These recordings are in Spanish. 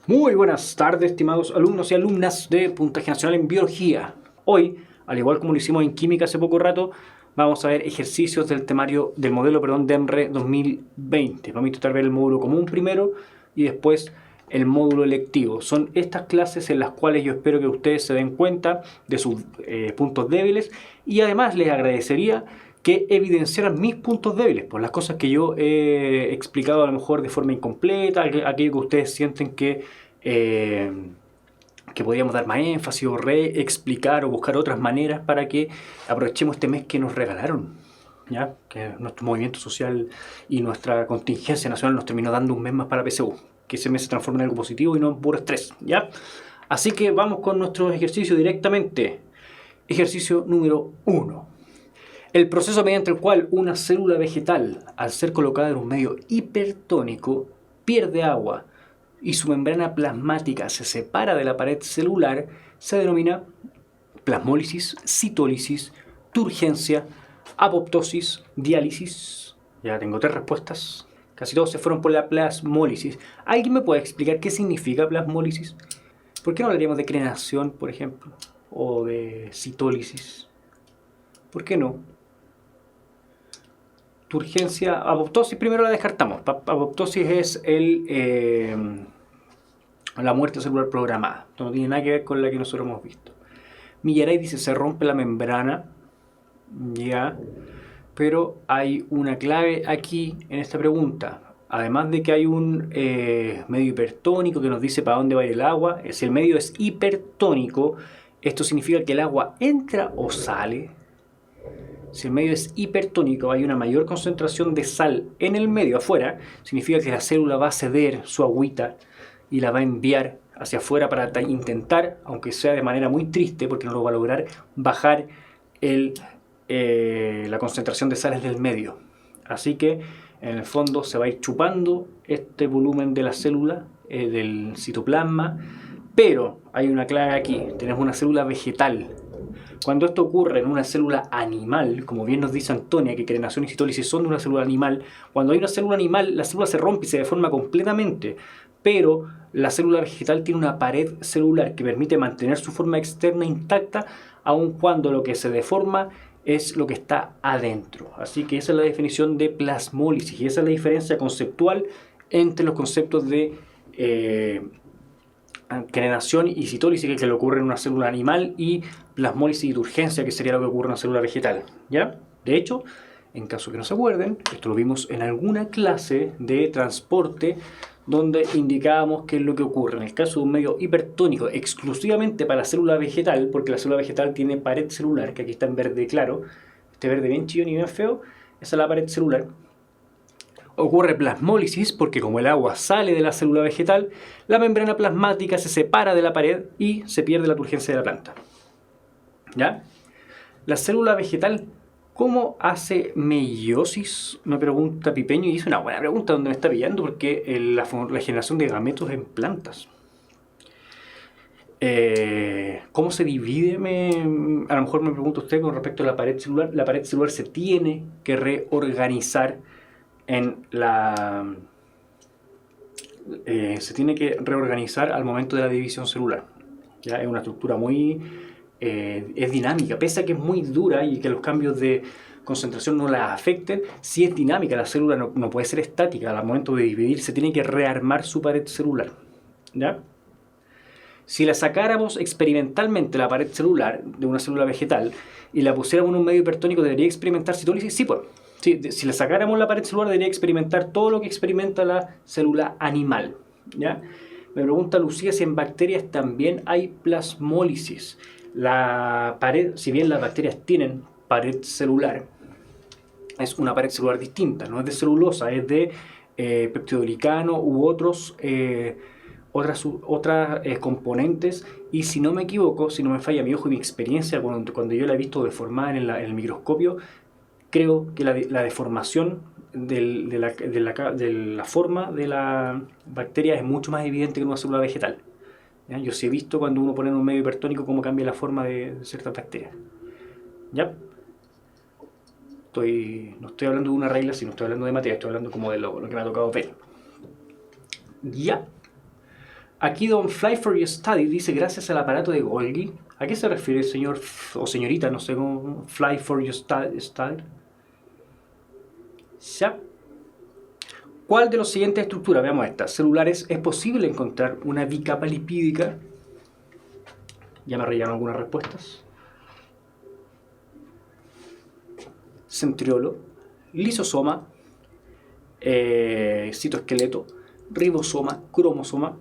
Muy buenas tardes, estimados alumnos y alumnas de Puntaje Nacional en Biología. Hoy, al igual como lo hicimos en Química hace poco rato, vamos a ver ejercicios del temario del modelo, DEMRE 2020. Vamos a intentar ver el módulo común primero y después el módulo electivo. Son estas clases en las cuales yo espero que ustedes se den cuenta de sus puntos débiles y además les agradecería que evidenciaran mis puntos débiles, por las cosas que yo he explicado a lo mejor de forma incompleta, aquello que ustedes sienten que podríamos dar más énfasis o reexplicar o buscar otras maneras para que aprovechemos este mes que nos regalaron, ¿ya? Que nuestro movimiento social y nuestra contingencia nacional nos terminó dando un mes más para PSU, que ese mes se transforme en algo positivo y no en puro estrés, ¿ya? Así que vamos con nuestro ejercicio directamente. Ejercicio número 1. El proceso mediante el cual una célula vegetal, al ser colocada en un medio hipertónico, pierde agua y su membrana plasmática se separa de la pared celular, se denomina plasmólisis, citólisis, turgencia, apoptosis, diálisis. Ya tengo 3 respuestas. Casi todos se fueron por la plasmólisis. ¿Alguien me puede explicar qué significa plasmólisis? ¿Por qué no hablaríamos de crenación, por ejemplo? O de citólisis. ¿Por qué no? Turgencia, apoptosis primero la descartamos. Apoptosis es la muerte celular programada. Esto no tiene nada que ver con la que nosotros hemos visto. Millaray dice se rompe la membrana. Ya. Pero hay una clave aquí en esta pregunta. Además de que hay un medio hipertónico que nos dice para dónde va a ir el agua. Si el medio es hipertónico, esto significa que el agua entra o sale. Si el medio es hipertónico, hay una mayor concentración de sal en el medio afuera, significa que la célula va a ceder su agüita y la va a enviar hacia afuera para intentar, aunque sea de manera muy triste, porque no lo va a lograr, bajar la concentración de sales del medio. Así que en el fondo se va a ir chupando este volumen de la célula, del citoplasma, pero hay una clave aquí, tenemos una célula vegetal. Cuando esto ocurre en una célula animal, como bien nos dice Antonia, que crenación y citólisis son de una célula animal, cuando hay una célula animal, la célula se rompe y se deforma completamente, pero la célula vegetal tiene una pared celular que permite mantener su forma externa intacta, aun cuando lo que se deforma es lo que está adentro. Así que esa es la definición de plasmólisis y esa es la diferencia conceptual entre los conceptos de crenación y citólisis, que le ocurre en una célula animal, y plasmólisis y turgencia, que sería lo que ocurre en una célula vegetal, ¿ya? De hecho, en caso que no se acuerden, esto lo vimos en alguna clase de transporte donde indicábamos qué es lo que ocurre en el caso de un medio hipertónico exclusivamente para la célula vegetal, porque la célula vegetal tiene pared celular, que aquí está en verde claro, este verde bien chillón y bien feo, esa es la pared celular. Ocurre plasmólisis porque como el agua sale de la célula vegetal, la membrana plasmática se separa de la pared y se pierde la turgencia de la planta. ¿Ya? La célula vegetal, ¿cómo hace meiosis? Me pregunta Pipeño, y es una buena pregunta donde me está pillando, porque la generación de gametos en plantas. ¿Cómo se divide? A lo mejor me pregunta usted con respecto a la pared celular. La pared celular se tiene que reorganizar se tiene que reorganizar al momento de la división celular. ¿Ya? Es una estructura muy es dinámica, pese a que es muy dura y que los cambios de concentración no la afecten, sí es dinámica. La célula no puede ser estática. Al momento de dividir se tiene que rearmar su pared celular. ¿Ya? Si la sacáramos experimentalmente la pared celular de una célula vegetal y la pusiéramos en un medio hipertónico, ¿debería experimentar citólisis? Sí, pues. Sí, si le sacáramos la pared celular, debería experimentar todo lo que experimenta la célula animal. ¿Ya? Me pregunta Lucía si en bacterias también hay plasmólisis. La pared, si bien las bacterias tienen pared celular, es una pared celular distinta, no es de celulosa, es de peptidoglicano u otras componentes. Y si no me equivoco, si no me falla mi ojo y mi experiencia, cuando yo la he visto deformada en el microscopio, creo que la deformación de la forma de la bacteria es mucho más evidente que en una célula vegetal. ¿Ya? Yo sí he visto cuando uno pone en un medio hipertónico cómo cambia la forma de ciertas bacterias. ¿Ya? No estoy hablando de una regla, sino estoy hablando de materia, estoy hablando como de lo que me ha tocado ver. ¿Ya? Aquí Don Fly for Your Study dice gracias al aparato de Golgi. ¿A qué se refiere el señor o señorita? No sé cómo. Fly for Your Study. ¿Ya? ¿Cuál de las siguientes estructuras, veamos estas, celulares es posible encontrar una bicapa lipídica? Ya me rellenaron algunas respuestas. Centriolo, lisosoma, citoesqueleto, ribosoma, cromosoma.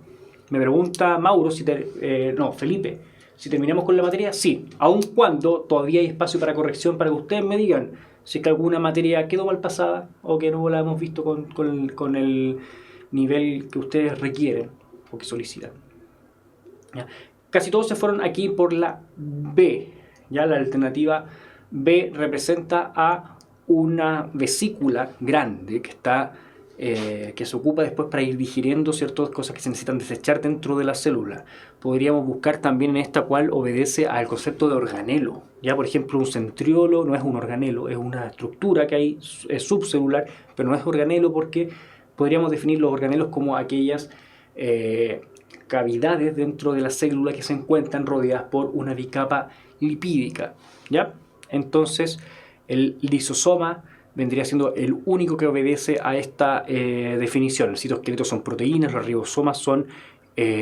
Me pregunta Mauro, Felipe, si terminamos con la materia, sí, aun cuando todavía hay espacio para corrección para que ustedes me digan si es que alguna materia quedó mal pasada o que no la hemos visto con el nivel que ustedes requieren o que solicitan. ¿Ya? Casi todos se fueron aquí por la B. ¿Ya? La alternativa B representa a una vesícula grande que está que se ocupa después para ir digiriendo ciertas cosas que se necesitan desechar dentro de la célula. Podríamos buscar también en esta cual obedece al concepto de organelo. Ya, por ejemplo, un centriolo no es un organelo, es una estructura que hay, es subcelular, pero no es organelo porque podríamos definir los organelos como aquellas cavidades dentro de la célula que se encuentran rodeadas por una bicapa lipídica. ¿Ya? Entonces, el lisosoma vendría siendo el único que obedece a esta definición. El citoesqueleto son proteínas, los ribosomas son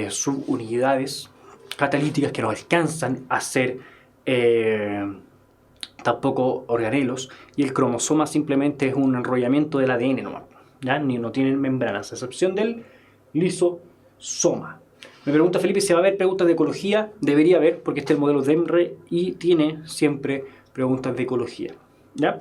subunidades catalíticas que no alcanzan a ser tampoco organelos, y el cromosoma simplemente es un enrollamiento del ADN nomás, ¿ya? No tienen membranas, a excepción del lisosoma. Me pregunta Felipe si va a haber preguntas de ecología. Debería haber, porque este es el modelo DEMRE y tiene siempre preguntas de ecología, ¿ya?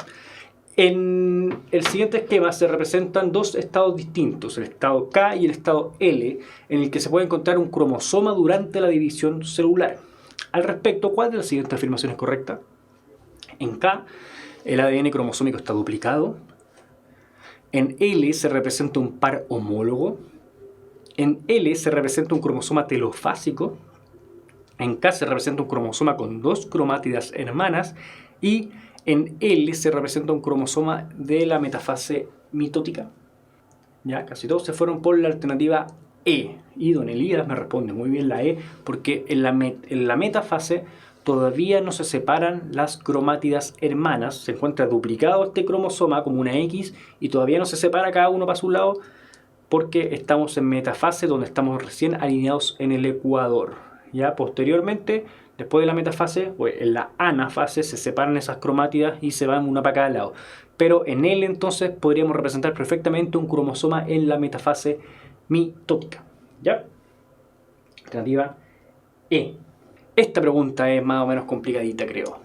En el siguiente esquema se representan dos estados distintos, el estado K y el estado L, en el que se puede encontrar un cromosoma durante la división celular. Al respecto, ¿cuál de las siguientes afirmaciones es correcta? En K, el ADN cromosómico está duplicado. En L se representa un par homólogo. En L se representa un cromosoma telofásico. En K se representa un cromosoma con dos cromátidas hermanas. Y en L se representa un cromosoma de la metafase mitótica. Ya, casi todos se fueron por la alternativa E. Y don Elías me responde muy bien la E, porque en la metafase todavía no se separan las cromátidas hermanas. Se encuentra duplicado este cromosoma como una X y todavía no se separa cada uno para su lado, porque estamos en metafase donde estamos recién alineados en el ecuador. Ya posteriormente, después de la metafase, pues en la anafase se separan esas cromátidas y se van una para cada lado. Pero en L entonces podríamos representar perfectamente un cromosoma en la metafase mitótica. ¿Ya? Alternativa E. Esta pregunta es más o menos complicadita, creo.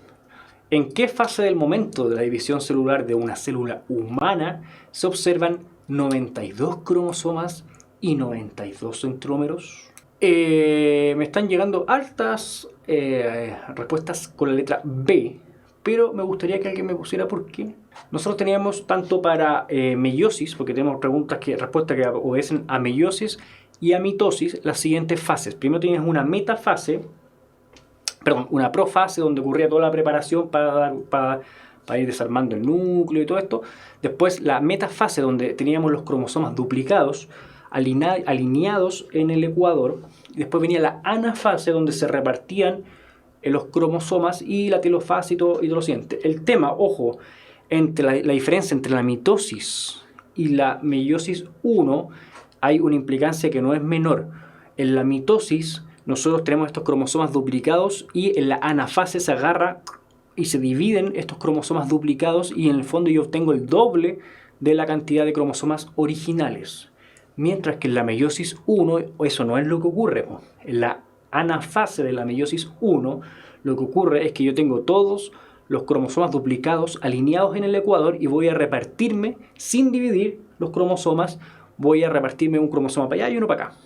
¿En qué fase del momento de la división celular de una célula humana se observan 92 cromosomas y 92 centrómeros? Me están llegando altas respuestas con la letra B, pero me gustaría que alguien me pusiera por qué. Nosotros teníamos tanto para meiosis, porque tenemos respuestas que obedecen a meiosis y a mitosis, las siguientes fases. Primero tienes una metafase, una profase donde ocurría toda la preparación para ir desarmando el núcleo y todo esto. Después la metafase donde teníamos los cromosomas duplicados, alineados en el ecuador. Después venía la anafase donde se repartían los cromosomas y la telofase y todo lo siguiente. El tema, ojo, entre la diferencia entre la mitosis y la meiosis 1 hay una implicancia que no es menor. En la mitosis nosotros tenemos estos cromosomas duplicados y en la anafase se agarra y se dividen estos cromosomas duplicados y en el fondo yo obtengo el doble de la cantidad de cromosomas originales. Mientras que en la meiosis 1 eso no es lo que ocurre. En la anafase de la meiosis 1 lo que ocurre es que yo tengo todos los cromosomas duplicados alineados en el ecuador y voy a repartirme sin dividir los cromosomas, voy a repartirme un cromosoma para allá y uno para acá.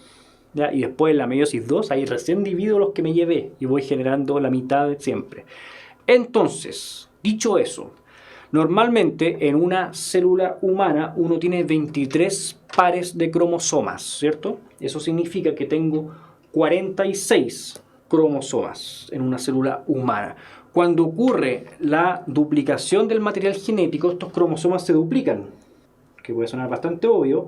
¿Ya? Y después en la meiosis 2 ahí recién divido los que me llevé y voy generando la mitad de siempre. Entonces, dicho eso, normalmente en una célula humana uno tiene 23 pares de cromosomas, ¿cierto? Eso significa que tengo 46 cromosomas en una célula humana. Cuando ocurre la duplicación del material genético, estos cromosomas se duplican, que puede sonar bastante obvio,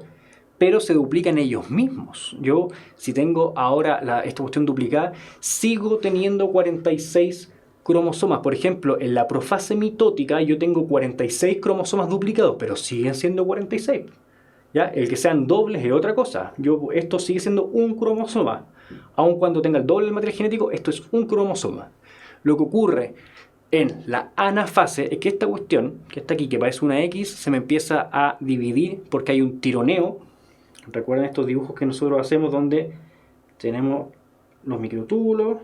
pero se duplican ellos mismos. Yo, si tengo ahora esta cuestión duplicada, sigo teniendo 46 cromosomas. Por ejemplo, en la profase mitótica yo tengo 46 cromosomas duplicados, pero siguen siendo 46. ¿Ya? El que sean dobles es otra cosa. Esto sigue siendo un cromosoma. Aun cuando tenga el doble del material genético, esto es un cromosoma. Lo que ocurre en la anafase es que esta cuestión, que está aquí, que parece una X, se me empieza a dividir porque hay un tironeo. Recuerden estos dibujos que nosotros hacemos donde tenemos los microtúbulos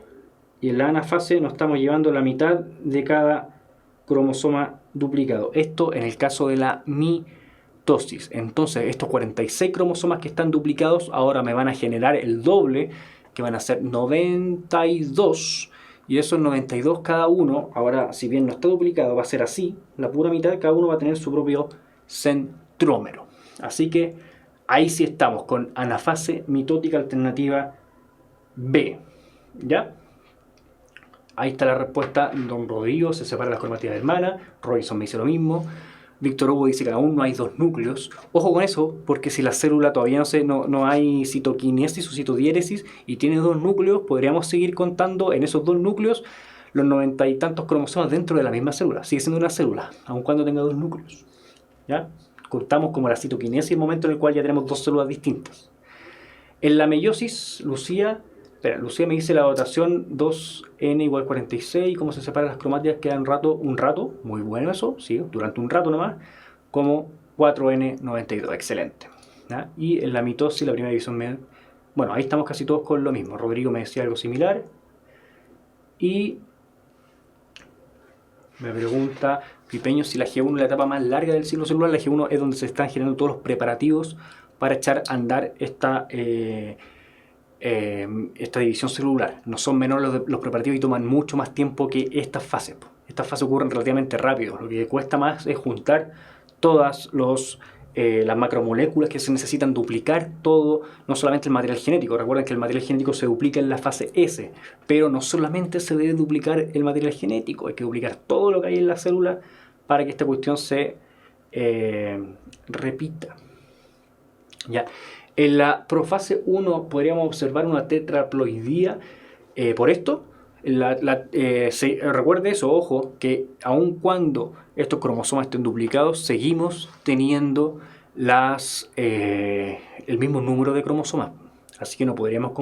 y en la anafase nos estamos llevando la mitad de cada cromosoma duplicado. Esto en el caso de la mitosis. Entonces estos 46 cromosomas que están duplicados ahora me van a generar el doble, que van a ser 92. Y esos 92 cada uno, ahora si bien no está duplicado, va a ser así, la pura mitad, cada uno va a tener su propio centrómero. Así que ahí sí estamos con anafase mitótica alternativa B. ¿Ya? Ahí está la respuesta. Don Rodrigo se separa las cromátidas hermanas. Robinson me dice lo mismo. Víctor Hugo dice que aún no hay dos núcleos. Ojo con eso, porque si la célula todavía no hay citoquinesis o citodiéresis y tiene dos núcleos, podríamos seguir contando en esos dos núcleos los 90 y tantos cromosomas dentro de la misma célula. Sigue siendo una célula, aun cuando tenga dos núcleos. ¿Ya? Contamos como la citoquinesis, el momento en el cual ya tenemos dos células distintas. En la meiosis, Lucía me dice la dotación 2n igual 46, cómo se separan las cromátidas, queda un rato, muy bueno eso, sí, durante un rato nomás, como 4n92, excelente. ¿Ya? Y en la mitosis, la primera división, bueno, ahí estamos casi todos con lo mismo. Rodrigo me decía algo similar. Y me pregunta Pipeño si la G1 es la etapa más larga del ciclo celular. La G1 es donde se están generando todos los preparativos para echar a andar esta división celular. No son menores los preparativos y toman mucho más tiempo que estas fases. Estas fases ocurren relativamente rápido. Lo que cuesta más es juntar todas las macromoléculas que se necesitan, duplicar todo, no solamente el material genético. Recuerden que el material genético se duplica en la fase S, pero no solamente se debe duplicar el material genético, hay que duplicar todo lo que hay en la célula para que esta cuestión se repita. ¿Ya? En la profase 1 podríamos observar una tetraploidía por esto. Recuerde eso, ojo, que aun cuando estos cromosomas estén duplicados, seguimos teniendo el mismo número de cromosomas. Así que no podríamos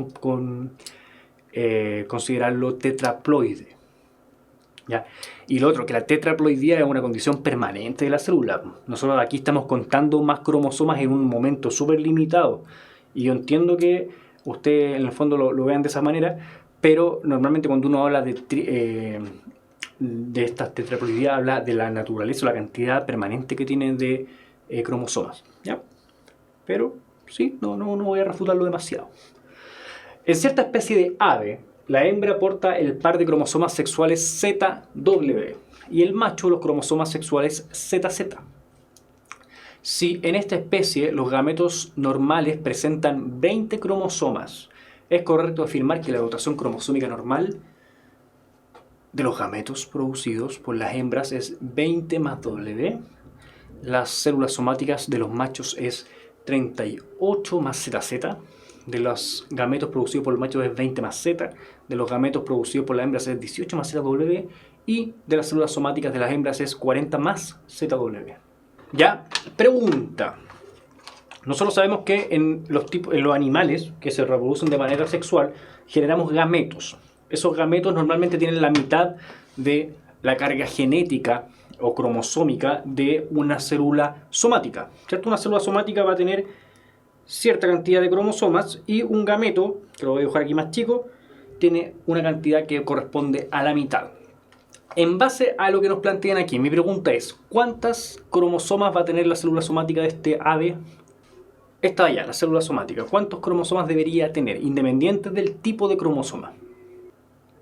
considerarlo tetraploide. ¿Ya? Y lo otro, que la tetraploidía es una condición permanente de la célula. Nosotros aquí estamos contando más cromosomas en un momento súper limitado. Y yo entiendo que ustedes en el fondo lo vean de esa manera, pero normalmente cuando uno habla de estas tetraploidías, habla de la naturaleza o la cantidad permanente que tienen de cromosomas. ¿Ya? Pero sí, no voy a refutarlo demasiado. En cierta especie de ave, la hembra porta el par de cromosomas sexuales ZW y el macho los cromosomas sexuales ZZ. Si en esta especie los gametos normales presentan 20 cromosomas, es correcto afirmar que la dotación cromosómica normal de los gametos producidos por las hembras es 20 más W. Las células somáticas de los machos es 38 más ZZ. De los gametos producidos por los machos es 20 más Z. De los gametos producidos por las hembras es 18 más ZW. Y de las células somáticas de las hembras es 40 más ZW. Ya, pregunta. Nosotros sabemos que en los animales que se reproducen de manera sexual generamos gametos. Esos gametos normalmente tienen la mitad de la carga genética o cromosómica de una célula somática, ¿cierto? Una célula somática va a tener cierta cantidad de cromosomas y un gameto, que lo voy a dibujar aquí más chico, tiene una cantidad que corresponde a la mitad. En base a lo que nos plantean aquí, mi pregunta es, ¿cuántas cromosomas va a tener la célula somática de este ave? Esta de allá, la célula somática. ¿Cuántos cromosomas debería tener, independientes del tipo de cromosoma?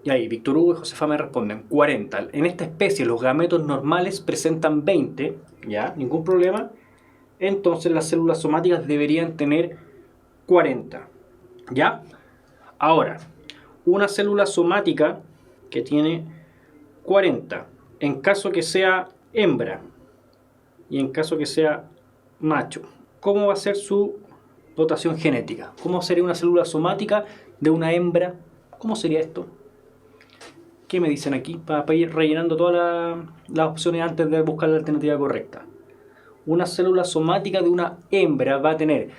Y ahí, Víctor Hugo y Josefa me responden, 40. En esta especie los gametos normales presentan 20, ¿ya? Ningún problema. Entonces las células somáticas deberían tener 40, ¿ya? Ahora, una célula somática que tiene 40, en caso que sea hembra y en caso que sea macho, ¿cómo va a ser su dotación genética. ¿Cómo sería una célula somática de una hembra? ¿Cómo sería esto? ¿Qué me dicen aquí? Para ir rellenando todas las opciones antes de buscar la alternativa correcta. Una célula somática de una hembra va a tener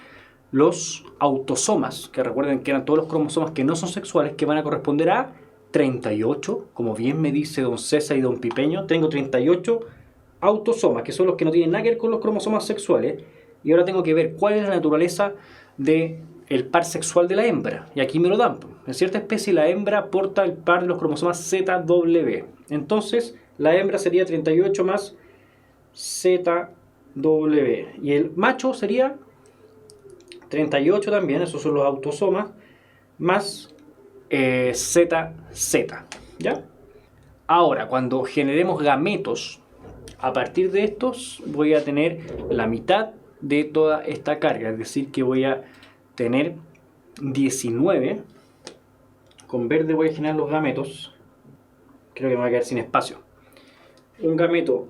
los autosomas, que recuerden que eran todos los cromosomas que no son sexuales, que van a corresponder a 38, como bien me dice don César y don Pipeño. Tengo 38 autosomas, que son los que no tienen nada que ver con los cromosomas sexuales, y ahora tengo que ver cuál es la naturaleza del par sexual de la hembra, y aquí me lo dan. En cierta especie la hembra porta el par de los cromosomas ZW, entonces la hembra sería 38 más ZW, y el macho sería 38 también, esos son los autosomas, más ZZ, ¿ya? Ahora, cuando generemos gametos, a partir de estos voy a tener la mitad de toda esta carga, es decir, que voy a tener 19. Con verde voy a generar los gametos. Creo que me va a quedar sin espacio. Un gameto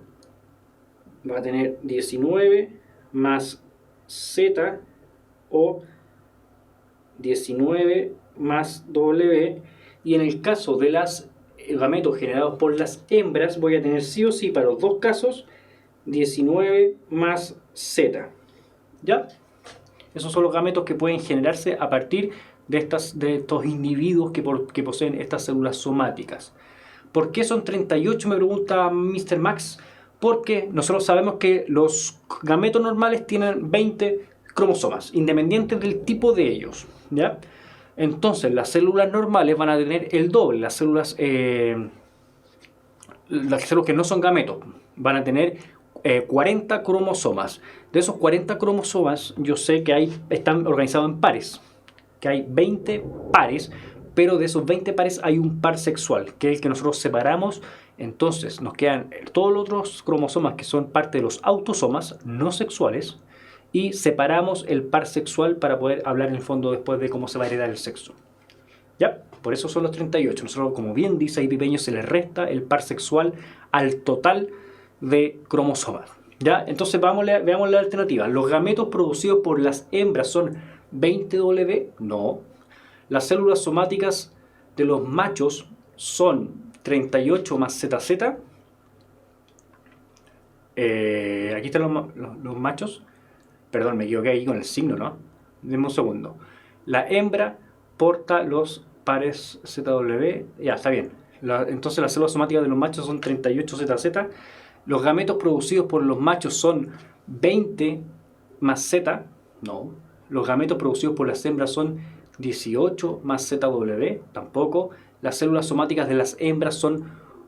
va a tener 19 más Z o 19 más W, y en el caso de los gametos generados por las hembras voy a tener sí o sí para los dos casos 19 más Z. ¿Ya? Esos son los gametos que pueden generarse a partir de estos individuos que poseen estas células somáticas. ¿Por qué son 38? Me pregunta Mr. Max. Porque nosotros sabemos que los gametos normales tienen 20 cromosomas, independientes del tipo de ellos, ¿ya? Entonces las células normales van a tener el doble. Las células que no son gametos van a tener 40 cromosomas. De esos 40 cromosomas yo sé que están organizados en pares, que hay 20 pares, pero de esos 20 pares hay un par sexual, que es el que nosotros separamos. Entonces nos quedan todos los otros cromosomas que son parte de los autosomas no sexuales, y separamos el par sexual para poder hablar en el fondo después de cómo se va a heredar el sexo. ¿Ya? Por eso son los 38. Nosotros, como bien dice ahí Pipeño, se le resta el par sexual al total de cromosomas. ¿Ya? Entonces veamos la alternativa. ¿Los gametos producidos por las hembras son 20W? No. Las células somáticas de los machos son 38 más ZZ. Aquí están los machos. Perdón, me equivoqué ahí con el signo, ¿no? Denme un segundo. La hembra porta los pares ZW. Ya, está bien. Entonces las células somáticas de los machos son 38ZZ. Los gametos producidos por los machos son 20 más Z. No. Los gametos producidos por las hembras son 18 más ZW. Tampoco. Las células somáticas de las hembras son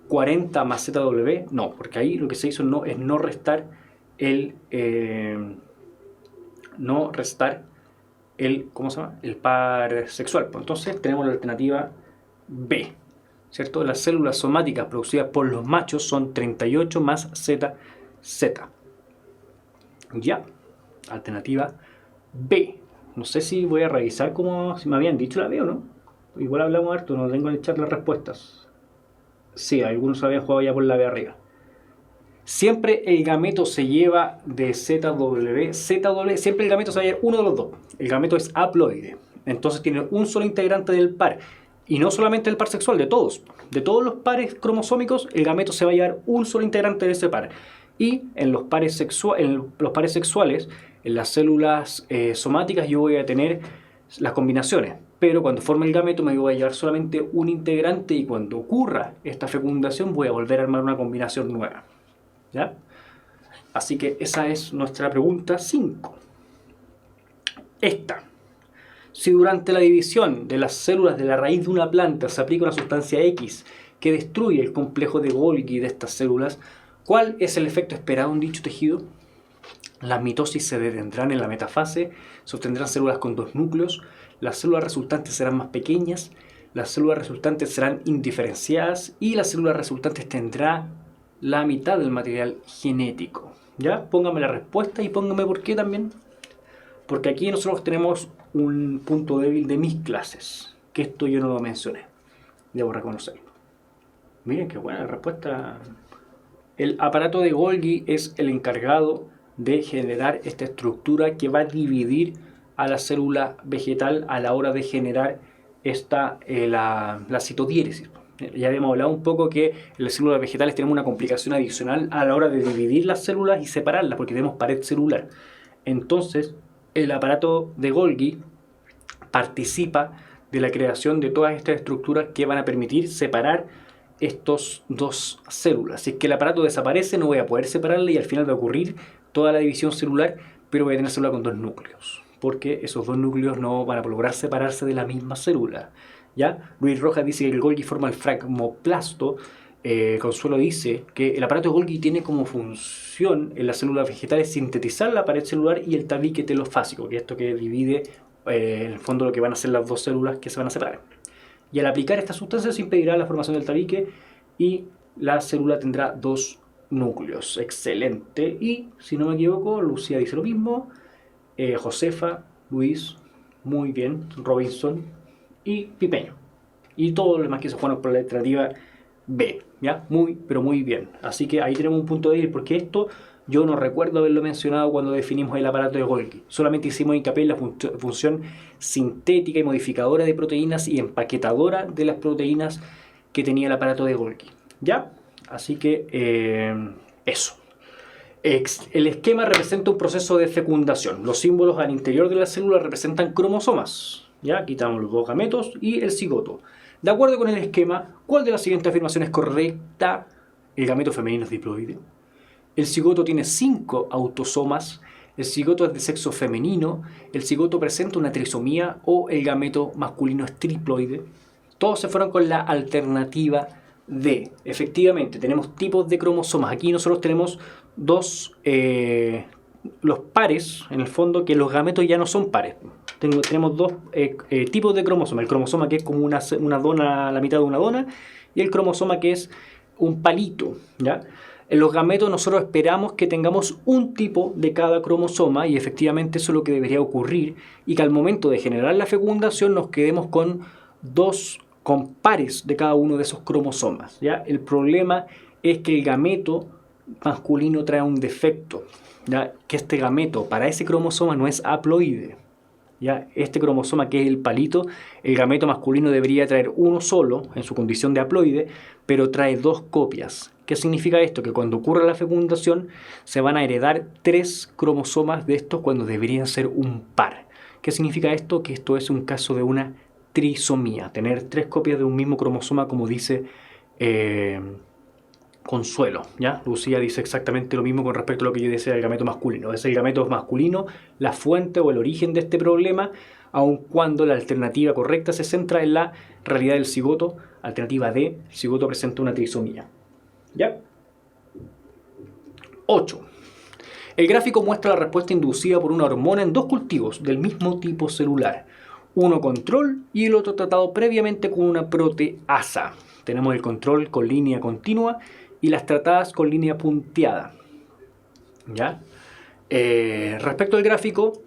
40 más ZW. No, porque ahí lo que se hizo es no restar el... ¿cómo se llama? El par sexual. Pues entonces tenemos la alternativa B, ¿cierto? Las células somáticas producidas por los machos son 38 más ZZ. Ya, alternativa B. No sé si voy a revisar si me habían dicho la B o no. Igual hablamos harto, no tengo en el chat las respuestas. Sí, algunos habían jugado ya por la B arriba. Siempre el gameto se lleva de ZW. Siempre el gameto se va a llevar uno de los dos. El gameto es haploide. Entonces tiene un solo integrante del par. Y no solamente el par sexual, de todos. De todos los pares cromosómicos, el gameto se va a llevar un solo integrante de ese par. Y en los pares sexuales, en las células somáticas, yo voy a tener las combinaciones. Pero cuando forme el gameto me voy a llevar solamente un integrante, y cuando ocurra esta fecundación voy a volver a armar una combinación nueva. ¿Ya? Así que esa es nuestra pregunta 5. Esta. Si durante la división de las células de la raíz de una planta se aplica una sustancia X que destruye el complejo de Golgi de estas células, ¿cuál es el efecto esperado en dicho tejido? Las mitosis se detendrán en la metafase, se obtendrán células con dos núcleos, las células resultantes serán más pequeñas, las células resultantes serán indiferenciadas y las células resultantes tendrán la mitad del material genético. ¿Ya? Póngame la respuesta y póngame por qué también. Porque aquí nosotros tenemos un punto débil de mis clases, que esto yo no lo mencioné. Debo reconocerlo. Miren qué buena respuesta. El aparato de Golgi es el encargado de generar esta estructura que va a dividir a la célula vegetal a la hora de generar la citodiéresis. Ya habíamos hablado un poco que en las células vegetales tenemos una complicación adicional a la hora de dividir las células y separarlas, porque tenemos pared celular. Entonces, el aparato de Golgi participa de la creación de todas estas estructuras que van a permitir separar estos dos células. Si es que el aparato desaparece, no voy a poder separarla y al final va a ocurrir toda la división celular, pero voy a tener célula con dos núcleos, porque esos dos núcleos no van a lograr separarse de la misma célula. ¿Ya? Luis Rojas dice que el Golgi forma el fragmoplasto. Consuelo dice que el aparato de Golgi tiene como función en las células vegetales sintetizar la pared celular y el tabique telofásico, que es esto que divide en el fondo lo que van a ser las dos células que se van a separar. Y al aplicar esta sustancia se impedirá la formación del tabique y la célula tendrá dos núcleos. Excelente. Y si no me equivoco, Lucía dice lo mismo. Josefa, Luis, muy bien. Robinson y Pipeño. Y todos los demás que se fueron por la alternativa B. ¿Ya? Muy, pero muy bien. Así que ahí tenemos un punto de ir, porque esto yo no recuerdo haberlo mencionado cuando definimos el aparato de Golgi. Solamente hicimos hincapié en la función sintética y modificadora de proteínas y empaquetadora de las proteínas que tenía el aparato de Golgi. ¿Ya? Así que eso. El esquema representa un proceso de fecundación. Los símbolos al interior de la célula representan cromosomas. ¿Ya? Quitamos los dos gametos y el cigoto. De acuerdo con el esquema, ¿cuál de las siguientes afirmaciones es correcta? El gameto femenino es diploide. El cigoto tiene 5 autosomas. El cigoto es de sexo femenino. El cigoto presenta una trisomía o el gameto masculino es triploide. Todos se fueron con la alternativa D. Efectivamente, tenemos tipos de cromosomas. Aquí nosotros tenemos los pares, en el fondo, que los gametos ya no son pares. Tenemos dos tipos de cromosomas. El cromosoma que es como una dona, la mitad de una dona, y el cromosoma que es un palito, ¿ya? En los gametos nosotros esperamos que tengamos un tipo de cada cromosoma y efectivamente eso es lo que debería ocurrir y que al momento de generar la fecundación nos quedemos con pares de cada uno de esos cromosomas, ¿ya? El problema es que el gameto masculino trae un defecto, ¿ya? Que este gameto para ese cromosoma no es haploide, ¿ya? Este cromosoma que es el palito, el gameto masculino debería traer uno solo en su condición de haploide, pero trae 2 copias. ¿Qué significa esto? Que cuando ocurra la fecundación se van a heredar 3 cromosomas de estos cuando deberían ser un par. ¿Qué significa esto? Que esto es un caso de una trisomía, tener 3 copias de un mismo cromosoma, como dice Consuelo, ¿ya? Lucía dice exactamente lo mismo con respecto a lo que yo decía del gameto masculino. Es el gameto masculino la fuente o el origen de este problema, aun cuando la alternativa correcta se centra en la realidad del cigoto. Alternativa D, el cigoto presenta una trisomía. ¿Ya? 8. El gráfico muestra la respuesta inducida por una hormona en 2 cultivos del mismo tipo celular. Uno control y el otro tratado previamente con una proteasa. Tenemos el control con línea continua y las tratadas con línea punteada. ¿Ya? Respecto al gráfico,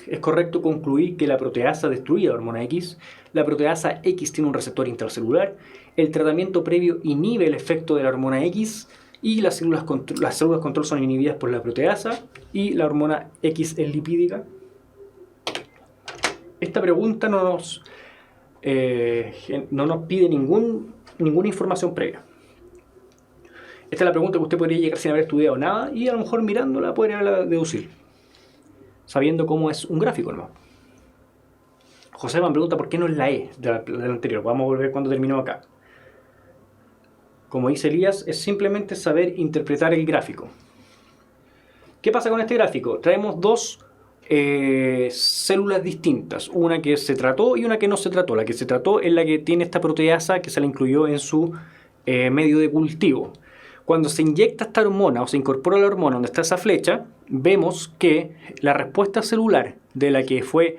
es correcto concluir que la proteasa destruía la hormona X. La proteasa X tiene un receptor intracelular. El tratamiento previo inhibe el efecto de la hormona X y las células control son inhibidas por la proteasa y la hormona X es lipídica. Esta pregunta no nos pide ninguna información previa. Esta es la pregunta que usted podría llegar sin haber estudiado nada y a lo mejor mirándola podría deducir, sabiendo cómo es un gráfico, ¿no? José me pregunta por qué no es la E de la anterior. Vamos a volver cuando terminó acá. Como dice Elías, es simplemente saber interpretar el gráfico. ¿Qué pasa con este gráfico? Traemos 2 células distintas, una que se trató y una que no se trató. La que se trató es la que tiene esta proteasa que se la incluyó en su medio de cultivo. Cuando se inyecta esta hormona o se incorpora la hormona donde está esa flecha, vemos que la respuesta celular de la que fue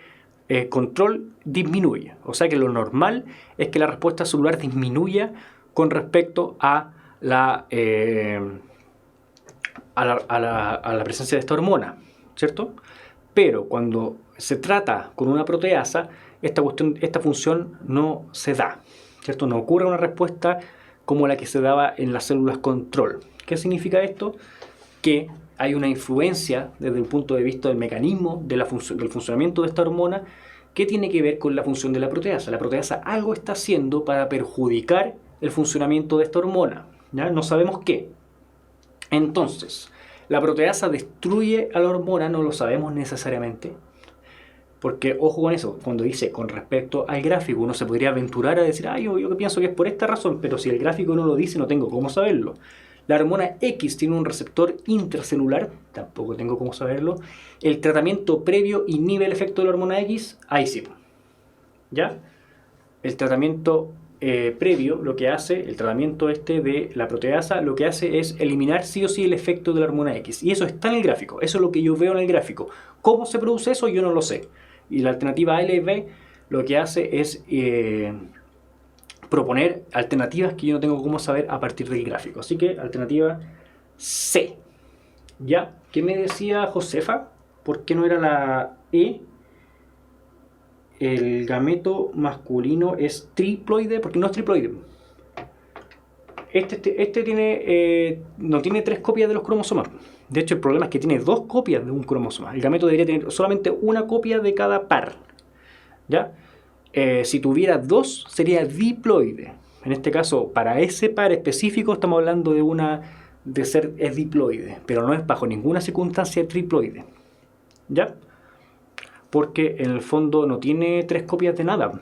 control disminuye. O sea que lo normal es que la respuesta celular disminuya con respecto a la presencia de esta hormona, ¿cierto? Pero cuando se trata con una proteasa, esta función no se da, ¿cierto? No ocurre una respuesta como la que se daba en las células control. ¿Qué significa esto? Que hay una influencia desde el punto de vista del mecanismo del funcionamiento de esta hormona que tiene que ver con la función de la proteasa. La proteasa algo está haciendo para perjudicar el funcionamiento de esta hormona, ¿ya? No sabemos qué. Entonces, ¿la proteasa destruye a la hormona? No lo sabemos necesariamente. Porque, ojo con eso, cuando dice con respecto al gráfico, uno se podría aventurar a decir, yo pienso que es por esta razón, pero si el gráfico no lo dice, no tengo cómo saberlo. La hormona X tiene un receptor intracelular, tampoco tengo cómo saberlo. El tratamiento previo inhibe el efecto de la hormona X, ahí sí. ¿Ya? El tratamiento previo, lo que hace, el tratamiento de la proteasa, lo que hace es eliminar sí o sí el efecto de la hormona X. Y eso está en el gráfico, eso es lo que yo veo en el gráfico. ¿Cómo se produce eso? Yo no lo sé. Y la alternativa A, L y B lo que hace es proponer alternativas que yo no tengo cómo saber a partir del gráfico. Así que alternativa C. ¿Ya? ¿Qué me decía Josefa? ¿Por qué no era la E? El gameto masculino es triploide. ¿Por qué no es triploide? Este tiene, no tiene 3 copias de los cromosomas. De hecho, el problema es que tiene 2 copias de un cromosoma. El gameto debería tener solamente una copia de cada par. ¿Ya? Si tuviera 2, sería diploide. En este caso, para ese par específico, estamos hablando de ser diploide. Pero no es bajo ninguna circunstancia triploide. ¿Ya? Porque en el fondo no tiene 3 copias de nada.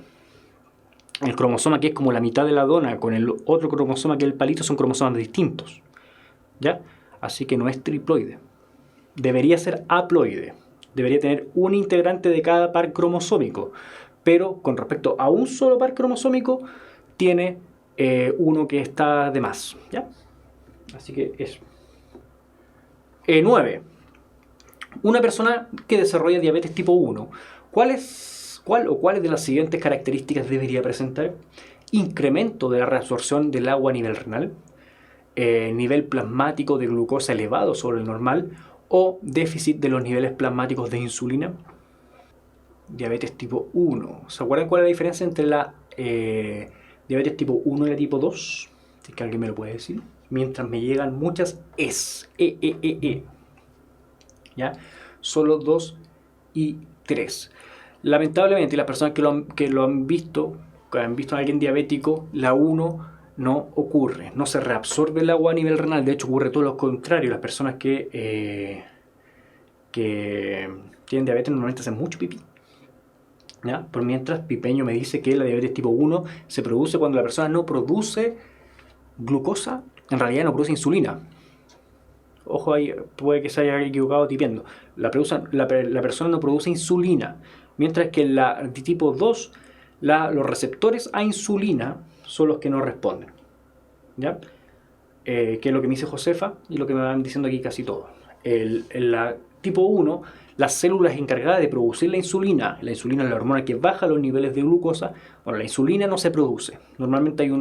El cromosoma que es como la mitad de la dona con el otro cromosoma que es el palito son cromosomas distintos. ¿Ya? Así que no es triploide. Debería ser haploide. Debería tener un integrante de cada par cromosómico. Pero con respecto a un solo par cromosómico, tiene uno que está de más. ¿Ya? Así que eso. 9. Una persona que desarrolla diabetes tipo 1, ¿cuáles de las siguientes características debería presentar? Incremento de la reabsorción del agua a nivel renal, nivel plasmático de glucosa elevado sobre el normal o déficit de los niveles plasmáticos de insulina. Diabetes tipo 1. ¿Se acuerdan cuál es la diferencia entre la diabetes tipo 1 y la tipo 2? Si es que alguien me lo puede decir. Mientras me llegan muchas es. ¿Ya? Solo 2 y 3. Lamentablemente, las personas que lo han visto a alguien diabético, la 1 no ocurre. No se reabsorbe el agua a nivel renal. De hecho, ocurre todo lo contrario. Las personas que tienen diabetes normalmente hacen mucho pipí. ¿Ya? Por mientras, Pipeño me dice que la diabetes tipo 1 se produce cuando la persona no produce glucosa, en realidad no produce insulina. Ojo ahí, puede que se haya equivocado tipiendo. La persona no produce insulina, mientras que en la tipo 2, los receptores a insulina son los que no responden. ¿Ya? Que es lo que me dice Josefa y lo que me van diciendo aquí casi todos. En la tipo 1, las células encargadas de producir la insulina es la hormona que baja los niveles de glucosa. Bueno, la insulina no se produce. Normalmente hay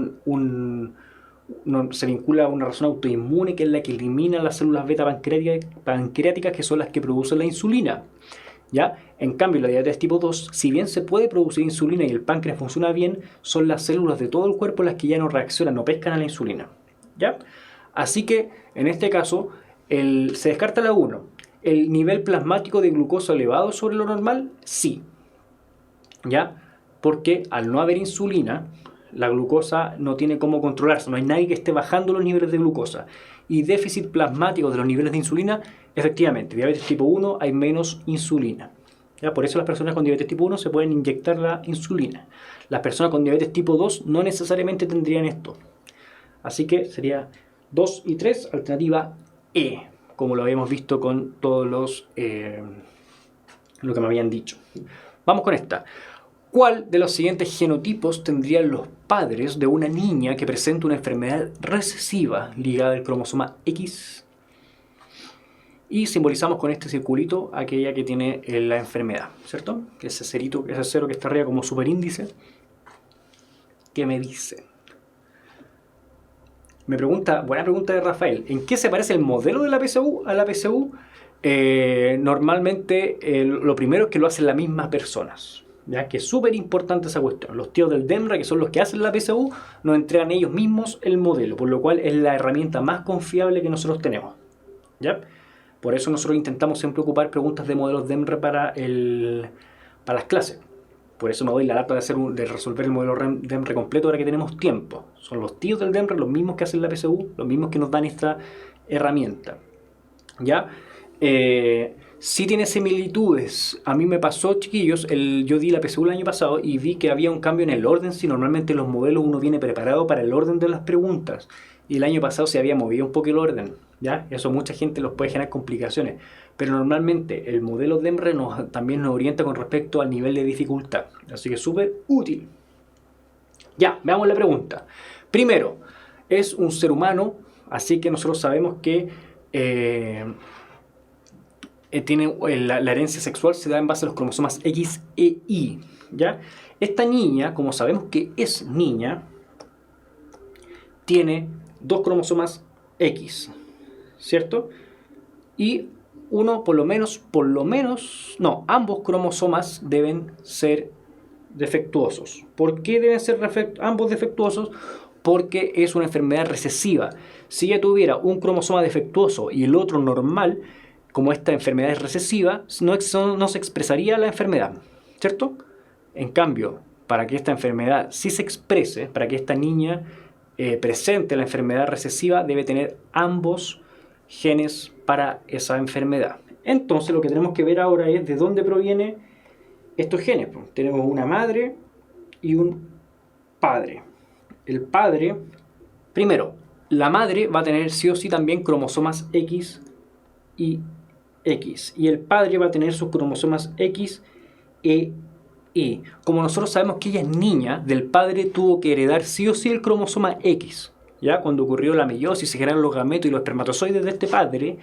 se vincula a una razón autoinmune que es la que elimina las células beta pancreáticas que son las que producen la insulina. ¿Ya? En cambio, la diabetes tipo 2, si bien se puede producir insulina y el páncreas funciona bien, son las células de todo el cuerpo las que ya no reaccionan, no pescan a la insulina. ¿Ya? Así que, en este caso, se descarta la 1. ¿El nivel plasmático de glucosa elevado sobre lo normal? Sí. ¿Ya? Porque al no haber insulina, la glucosa no tiene cómo controlarse, no hay nadie que esté bajando los niveles de glucosa. Y déficit plasmático de los niveles de insulina, efectivamente, diabetes tipo 1 hay menos insulina. ¿Ya? Por eso las personas con diabetes tipo 1 se pueden inyectar la insulina. Las personas con diabetes tipo 2 no necesariamente tendrían esto. Así que sería 2 y 3, alternativa E, como lo habíamos visto con todos lo que me habían dicho. Vamos con esta. ¿Cuál de los siguientes genotipos tendrían los padres de una niña que presenta una enfermedad recesiva ligada al cromosoma X? Y simbolizamos con este circulito aquella que tiene la enfermedad, ¿cierto? Ese cero que está arriba como superíndice. ¿Qué me dice? Me pregunta, buena pregunta de Rafael, ¿en qué se parece el modelo de la PSU a la PSU? Normalmente lo primero es que lo hacen las mismas personas. ¿Ya? Que es súper importante esa cuestión. Los tíos del DEMRA, que son los que hacen la PSU, nos entregan ellos mismos el modelo, por lo cual es la herramienta más confiable que nosotros tenemos. ¿Ya? Por eso nosotros intentamos siempre ocupar preguntas de modelos DEMRE para las clases. Por eso me doy la lata de resolver el modelo DEMRE completo ahora que tenemos tiempo. Son los tíos del DEMRE, los mismos que hacen la PSU, los mismos que nos dan esta herramienta. ¿Ya? Sí tiene similitudes. A mí me pasó, chiquillos, yo di la PSU el año pasado y vi que había un cambio en el orden. Si normalmente en los modelos uno viene preparado para el orden de las preguntas, y el año pasado se había movido un poco el orden, ¿ya? Eso mucha gente los puede generar complicaciones, pero normalmente el modelo DEMRE también nos orienta con respecto al nivel de dificultad, así que súper útil. Ya, veamos la pregunta. Primero, es un ser humano, así que nosotros sabemos que la herencia sexual se da en base a los cromosomas X e Y, ¿ya? Esta niña, como sabemos que es niña, tiene 2 cromosomas X, ¿cierto? Y ambos cromosomas deben ser defectuosos. ¿Por qué deben ser ambos defectuosos? Porque es una enfermedad recesiva. Si ella tuviera un cromosoma defectuoso y el otro normal, como esta enfermedad es recesiva, no se expresaría la enfermedad, ¿cierto? En cambio, para que esta enfermedad sí se exprese, para que esta niña presente la enfermedad recesiva, debe tener ambos genes para esa enfermedad. Entonces lo que tenemos que ver ahora es de dónde provienen estos genes. Tenemos una madre y un padre. El padre, primero, la madre va a tener sí o sí también cromosomas X y X, y el padre va a tener sus cromosomas X e Y. Como nosotros sabemos que ella es niña, del padre tuvo que heredar sí o sí el cromosoma X. ¿Ya? Cuando ocurrió la meiosis, se generaron los gametos y los espermatozoides de este padre,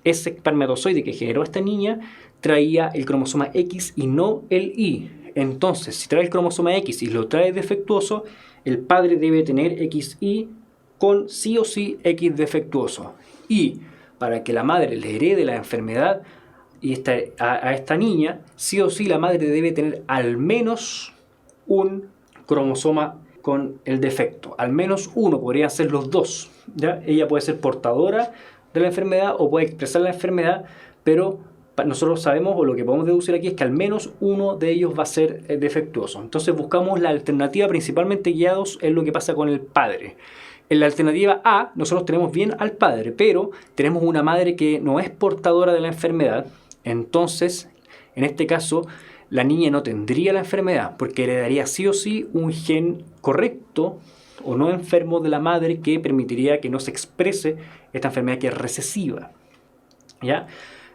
ese espermatozoide que generó esta niña traía el cromosoma X y no el Y. Entonces, si trae el cromosoma X y lo trae defectuoso, el padre debe tener XY con sí o sí X defectuoso. Y para que la madre le herede la enfermedad a esta niña, sí o sí la madre debe tener al menos un cromosoma con el defecto. Al menos uno, podrían ser los dos, ¿ya? Ella puede ser portadora de la enfermedad o puede expresar la enfermedad, pero nosotros sabemos, o lo que podemos deducir aquí, es que al menos uno de ellos va a ser defectuoso. Entonces buscamos la alternativa principalmente guiados en lo que pasa con el padre. En la alternativa A, nosotros tenemos bien al padre, pero tenemos una madre que no es portadora de la enfermedad. Entonces, en este caso, la niña no tendría la enfermedad, porque heredaría sí o sí un gen correcto o no enfermo de la madre que permitiría que no se exprese esta enfermedad que es recesiva, ¿ya?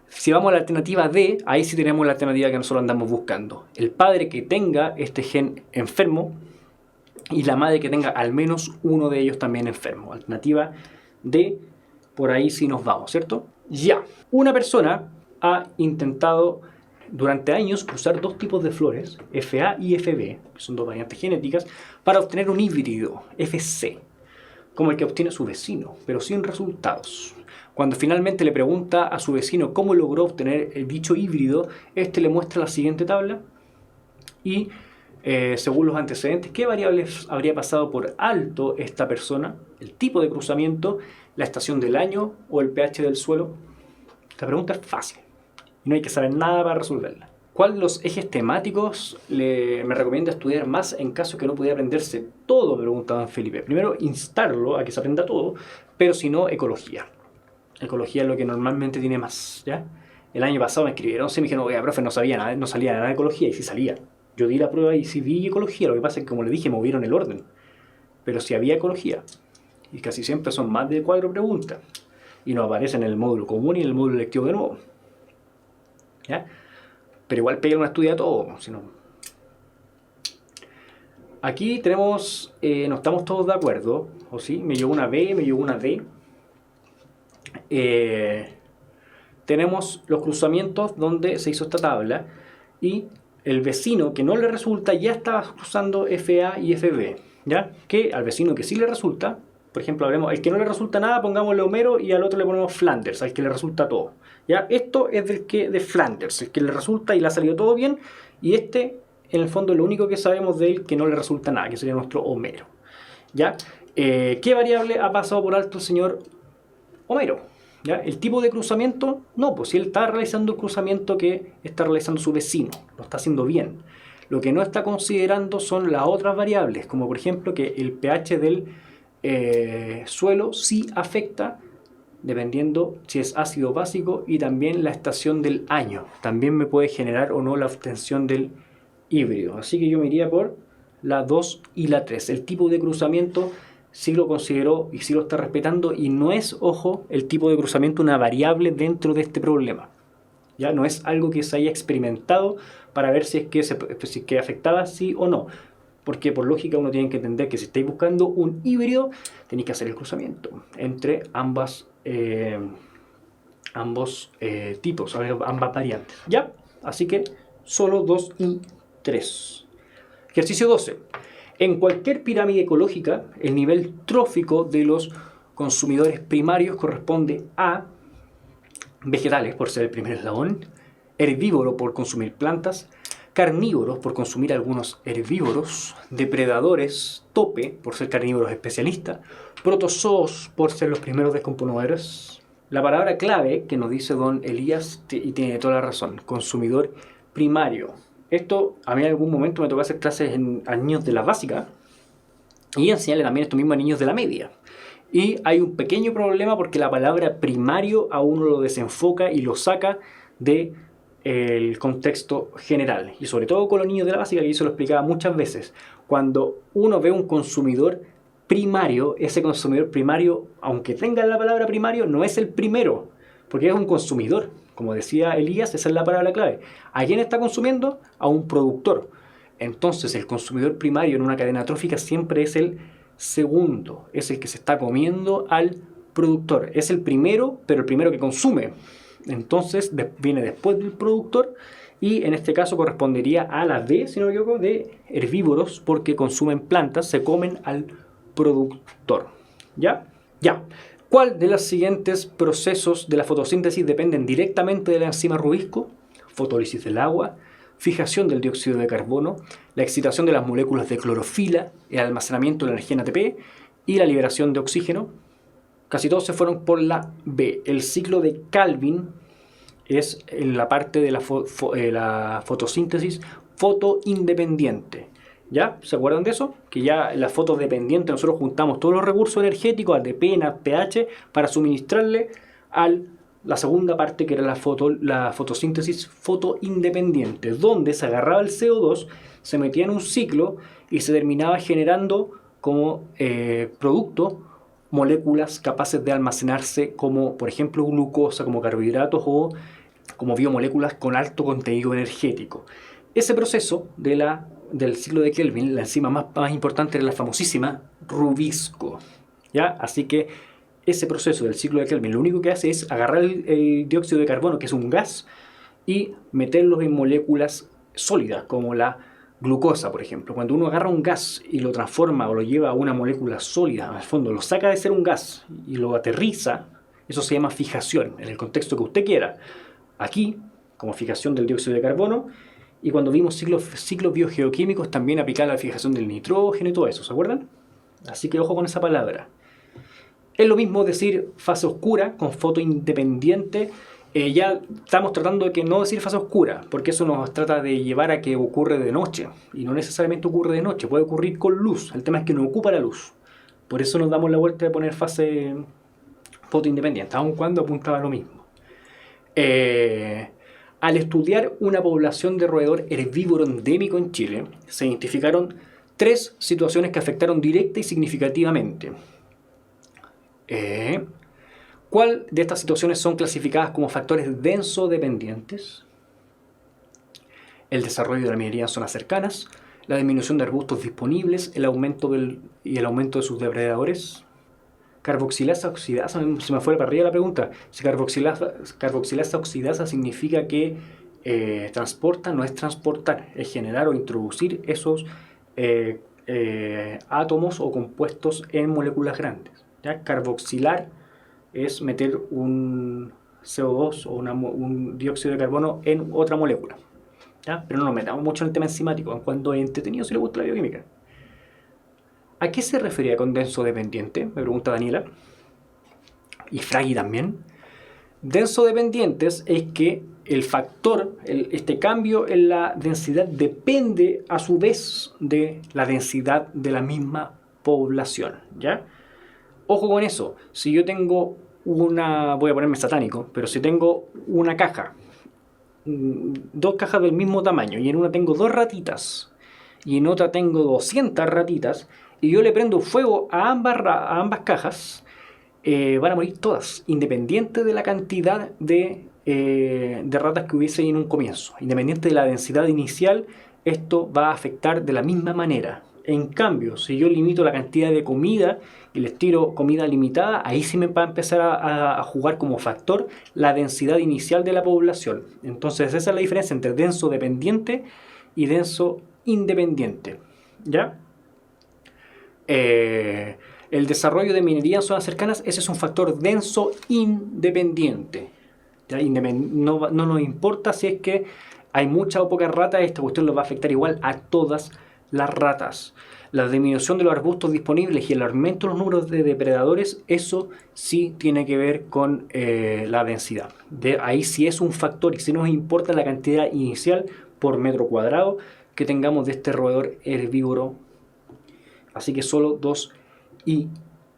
Si vamos a la alternativa D, ahí sí tenemos la alternativa que nosotros andamos buscando. El padre que tenga este gen enfermo y la madre que tenga al menos uno de ellos también enfermo. Alternativa D, por ahí sí nos vamos, ¿cierto? Ya, una persona ha intentado durante años cruzar dos tipos de flores, FA y FB, que son dos variantes genéticas, para obtener un híbrido, FC, como el que obtiene su vecino, pero sin resultados. Cuando finalmente le pregunta a su vecino cómo logró obtener el dicho híbrido, este le muestra la siguiente tabla y según los antecedentes, ¿qué variables habría pasado por alto esta persona? El tipo de cruzamiento, la estación del año o el pH del suelo. Esta pregunta es fácil. No hay que saber nada para resolverla. ¿Cuál de los ejes temáticos me recomienda estudiar más en caso que no pudiera aprenderse todo? Me preguntaba Felipe. Primero, instarlo a que se aprenda todo, pero si no, ecología. Ecología es lo que normalmente tiene más, ¿ya? El año pasado me escribieron, me dijeron, oiga, profe, no sabía nada, no salía nada de ecología, y sí salía. Yo di la prueba y sí vi ecología, lo que pasa es que, como le dije, movieron el orden. Pero sí había ecología. Y casi siempre son más de 4 preguntas. Y no aparecen en el módulo común y en el módulo lectivo de nuevo. ¿Ya? Pero igual pega una estudia todo, si no. Aquí tenemos, no estamos todos de acuerdo, ¿o sí? Me llegó una B, me llegó una D. Tenemos los cruzamientos donde se hizo esta tabla y el vecino que no le resulta ya estaba cruzando FA y FB, ¿ya? Que al vecino que sí le resulta, por ejemplo, hablemos, el que no le resulta nada, pongámosle Homero y al otro le ponemos Flanders, al que le resulta todo, ¿ya? Esto es de Flanders, el que le resulta y le ha salido todo bien, y este, en el fondo, es lo único que sabemos de él que no le resulta nada, que sería nuestro Homero, ¿ya? ¿Qué variable ha pasado por alto el señor Homero? ¿Ya? El tipo de cruzamiento, no, pues si él está realizando el cruzamiento que está realizando su vecino, lo está haciendo bien. Lo que no está considerando son las otras variables, como por ejemplo que el pH del suelo sí afecta dependiendo si es ácido o básico, y también la estación del año. También me puede generar o no la obtención del híbrido. Así que yo me iría por la 2 y la 3. El tipo de cruzamiento sí lo consideró y sí lo está respetando, y no es, ojo, el tipo de cruzamiento una variable dentro de este problema. Ya no es algo que se haya experimentado para ver si es que afectaba sí o no. Porque por lógica uno tiene que entender que si estáis buscando un híbrido, tenéis que hacer el cruzamiento entre ambos tipos, ambas variantes. ¿Ya? Así que solo 2 y 3. Ejercicio 12. En cualquier pirámide ecológica, el nivel trófico de los consumidores primarios corresponde a vegetales, por ser el primer eslabón, herbívoro por consumir plantas, carnívoros por consumir algunos herbívoros, depredadores, tope por ser carnívoros especialistas, protozoos por ser los primeros descomponedores. La palabra clave que nos dice don Elías, y tiene toda la razón, consumidor primario. Esto a mí en algún momento me tocó hacer clases a niños de la básica y enseñarle también esto mismo a niños de la media. Y hay un pequeño problema porque la palabra primario a uno lo desenfoca y lo saca de el contexto general, y sobre todo con los niños de la básica, que yo se lo explicaba muchas veces. Cuando uno ve un consumidor primario, ese consumidor primario, aunque tenga la palabra primario, no es el primero, porque es un consumidor. Como decía Elías, esa es la palabra clave. ¿A quién está consumiendo? A un productor. Entonces el consumidor primario en una cadena trófica siempre es el segundo, es el que se está comiendo al productor. Es el primero, pero el primero que consume. Entonces viene después del productor, y en este caso correspondería a la D, si no me equivoco, de herbívoros, porque consumen plantas, se comen al productor. ¿Ya? Ya. ¿Cuál de los siguientes procesos de la fotosíntesis dependen directamente de la enzima Rubisco? Fotólisis del agua, fijación del dióxido de carbono, la excitación de las moléculas de clorofila, el almacenamiento de la energía en ATP y la liberación de oxígeno. Casi todos se fueron por la B. El ciclo de Calvin es en la parte de la fotosíntesis fotoindependiente. ¿Ya? ¿Se acuerdan de eso? Que ya en la fotodependiente nosotros juntamos todos los recursos energéticos, ATP, NAD, pH, para suministrarle a la segunda parte, que era la fotosíntesis fotoindependiente, donde se agarraba el CO2, se metía en un ciclo y se terminaba generando como producto moléculas capaces de almacenarse como, por ejemplo, glucosa, como carbohidratos o como biomoléculas con alto contenido energético. Ese proceso del ciclo de Kelvin, la enzima más importante era la famosísima Rubisco. ¿Ya? Así que ese proceso del ciclo de Kelvin lo único que hace es agarrar el dióxido de carbono, que es un gas, y meterlos en moléculas sólidas, como la glucosa, por ejemplo. Cuando uno agarra un gas y lo transforma o lo lleva a una molécula sólida, al fondo lo saca de ser un gas y lo aterriza, eso se llama fijación, en el contexto que usted quiera. Aquí, como fijación del dióxido de carbono, y cuando vimos ciclos biogeoquímicos, también aplicar la fijación del nitrógeno y todo eso, ¿se acuerdan? Así que ojo con esa palabra. Es lo mismo decir fase oscura con foto independiente. Ya estamos tratando de que no decir fase oscura, porque eso nos trata de llevar a que ocurre de noche, y no necesariamente ocurre de noche, puede ocurrir con luz. El tema es que no ocupa la luz. Por eso nos damos la vuelta de poner fase foto independiente, aun cuando apuntaba a lo mismo. Al estudiar una población de roedor herbívoro endémico en Chile, se identificaron 3 situaciones que afectaron directa y significativamente. ¿Cuál de estas situaciones son clasificadas como factores denso-dependientes? El desarrollo de la minería en zonas cercanas, la disminución de arbustos disponibles, el aumento de sus depredadores. Carboxilasa oxidasa, se me fue para arriba la pregunta. Si carboxilasa oxidasa significa que transporta, no es transportar, es generar o introducir esos átomos o compuestos en moléculas grandes. ¿Ya? Carboxilar es meter un CO2 o un dióxido de carbono en otra molécula. ¿Ya? Pero no nos metamos mucho en el tema enzimático, en cuanto es entretenido si le gusta la bioquímica. ¿A qué se refería con denso dependiente? Me pregunta Daniela. Y Fraggy también. Denso dependientes es que el factor, este cambio en la densidad depende a su vez de la densidad de la misma población, ¿ya? Ojo con eso, si yo tengo voy a ponerme satánico, pero si tengo una caja, dos cajas del mismo tamaño, y en una tengo 2 ratitas, y en otra tengo 200 ratitas, y yo le prendo fuego a ambas cajas, van a morir todas, independiente de la cantidad de ratas que hubiese en un comienzo. Independiente de la densidad inicial, esto va a afectar de la misma manera. En cambio, si yo limito la cantidad de comida y les tiro comida limitada, ahí sí me va a empezar a jugar como factor la densidad inicial de la población. Entonces esa es la diferencia entre denso dependiente y denso independiente, ¿ya? El desarrollo de minería en zonas cercanas, ese es un factor denso independiente, ¿ya? No nos importa si es que hay muchas o pocas ratas, esta cuestión los va a afectar igual a todas las ratas. La disminución de los arbustos disponibles y el aumento de los números de depredadores, eso sí tiene que ver con la densidad. Ahí sí es un factor y sí nos importa la cantidad inicial por metro cuadrado que tengamos de este roedor herbívoro. Así que solo 2 y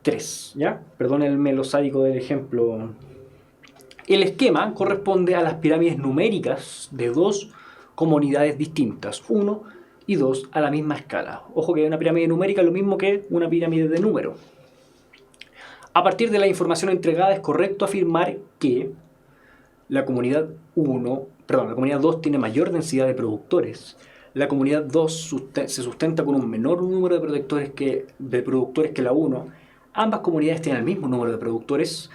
3, ¿ya? Perdónenme lo sádico del ejemplo. El esquema corresponde a las pirámides numéricas de 2 comunidades distintas, 1 y 2 a la misma escala. Ojo que una pirámide numérica es lo mismo que una pirámide de número. A partir de la información entregada es correcto afirmar que la comunidad 2 tiene mayor densidad de productores. La comunidad 2 se sustenta con un menor número de productores que la 1. Ambas comunidades tienen el mismo número de productores.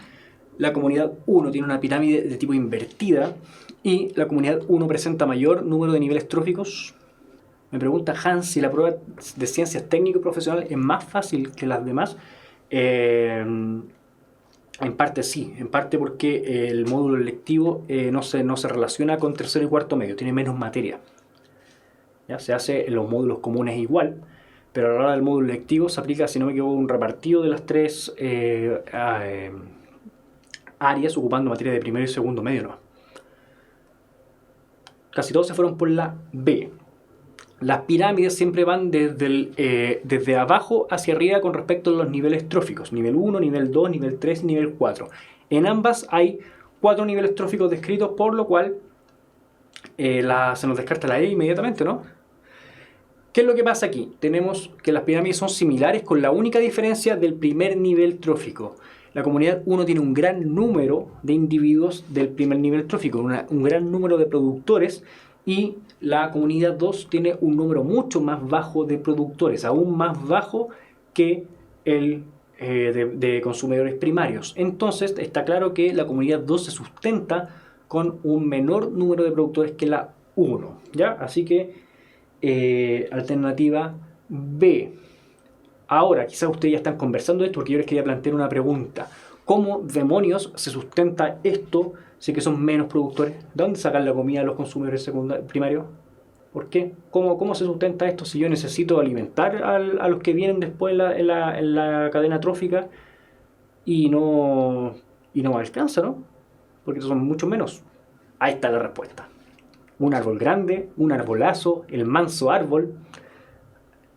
La comunidad 1 tiene una pirámide de tipo invertida y la comunidad 1 presenta mayor número de niveles tróficos. Me pregunta Hans si la prueba de ciencias técnico y profesional es más fácil que las demás. En parte sí, en parte porque el módulo electivo no se relaciona con tercero y cuarto medio, tiene menos materia. ¿Ya? Se hace en los módulos comunes igual, pero a la hora del módulo electivo se aplica, si no me equivoco, un repartido de las 3 áreas ocupando materia de primero y segundo medio, ¿no? Casi todos se fueron por la B. Las pirámides siempre van desde abajo hacia arriba con respecto a los niveles tróficos. Nivel 1, nivel 2, nivel 3 y nivel 4. En ambas hay 4 niveles tróficos descritos, por lo cual se nos descarta la E inmediatamente, ¿no? ¿Qué es lo que pasa aquí? Tenemos que las pirámides son similares con la única diferencia del primer nivel trófico. La comunidad 1 tiene un gran número de individuos del primer nivel trófico, un gran número de productores, y la comunidad 2 tiene un número mucho más bajo de productores, aún más bajo que el de consumidores primarios. Entonces está claro que la comunidad 2 se sustenta con un menor número de productores que la 1, ¿ya? Así que alternativa B. Ahora, quizás ustedes ya están conversando de esto porque yo les quería plantear una pregunta. ¿Cómo demonios se sustenta esto si que son menos productores? ¿De dónde sacan la comida a los consumidores primarios? ¿Por qué? ¿Cómo se sustenta esto si yo necesito alimentar a los que vienen después en la cadena trófica y no me alcanza, ¿no? Porque son mucho menos. Ahí está la respuesta. Un árbol grande, un arbolazo, el manso árbol.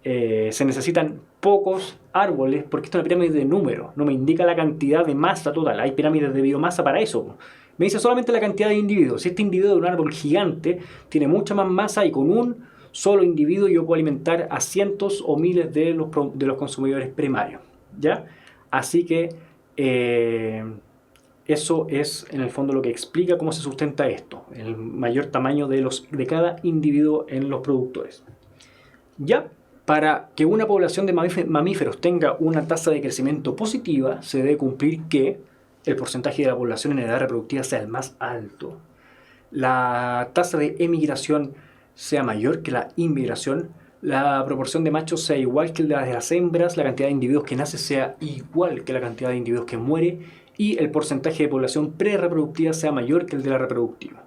Se necesitan pocos árboles porque esto es una pirámide de número, no me indica la cantidad de masa total. Hay pirámides de biomasa para eso. Me dice solamente la cantidad de individuos. Si este individuo de un árbol gigante tiene mucha más masa y con un solo individuo yo puedo alimentar a cientos o miles de los consumidores primarios, ¿ya? Así que eso es en el fondo lo que explica cómo se sustenta esto, el mayor tamaño de cada individuo en los productores. Ya, para que una población de mamíferos tenga una tasa de crecimiento positiva, se debe cumplir que el porcentaje de la población en edad reproductiva sea el más alto, la tasa de emigración sea mayor que la inmigración, la proporción de machos sea igual que la de las hembras, la cantidad de individuos que nace sea igual que la cantidad de individuos que muere y el porcentaje de población pre-reproductiva sea mayor que el de la reproductiva.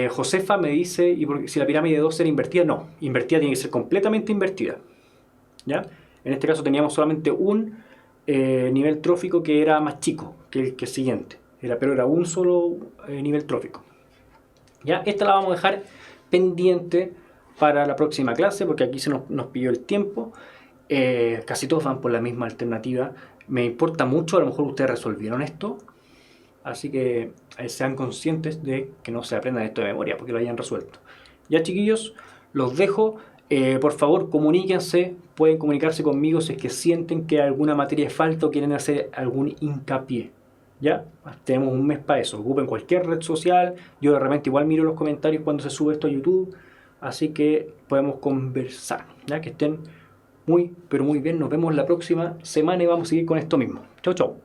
Josefa me dice, ¿y si la pirámide 2 era invertida? No, invertida tiene que ser completamente invertida, ¿ya? En este caso teníamos solamente un nivel trófico que era más chico que el siguiente. pero era un solo nivel trófico. ¿Ya? Esta la vamos a dejar pendiente para la próxima clase, porque aquí se nos pilló el tiempo. Casi todos van por la misma alternativa. Me importa mucho, a lo mejor ustedes resolvieron esto, así que sean conscientes de que no se aprendan esto de memoria, porque lo hayan resuelto. Ya, chiquillos, los dejo. Por favor, comuníquense, pueden comunicarse conmigo si es que sienten que alguna materia falta o quieren hacer algún hincapié. ¿Ya? Tenemos un mes para eso. Ocupen cualquier red social. Yo de repente igual miro los comentarios cuando se sube esto a YouTube. Así que podemos conversar. ¿Ya? Que estén muy, pero muy bien. Nos vemos la próxima semana y vamos a seguir con esto mismo. Chau, chau.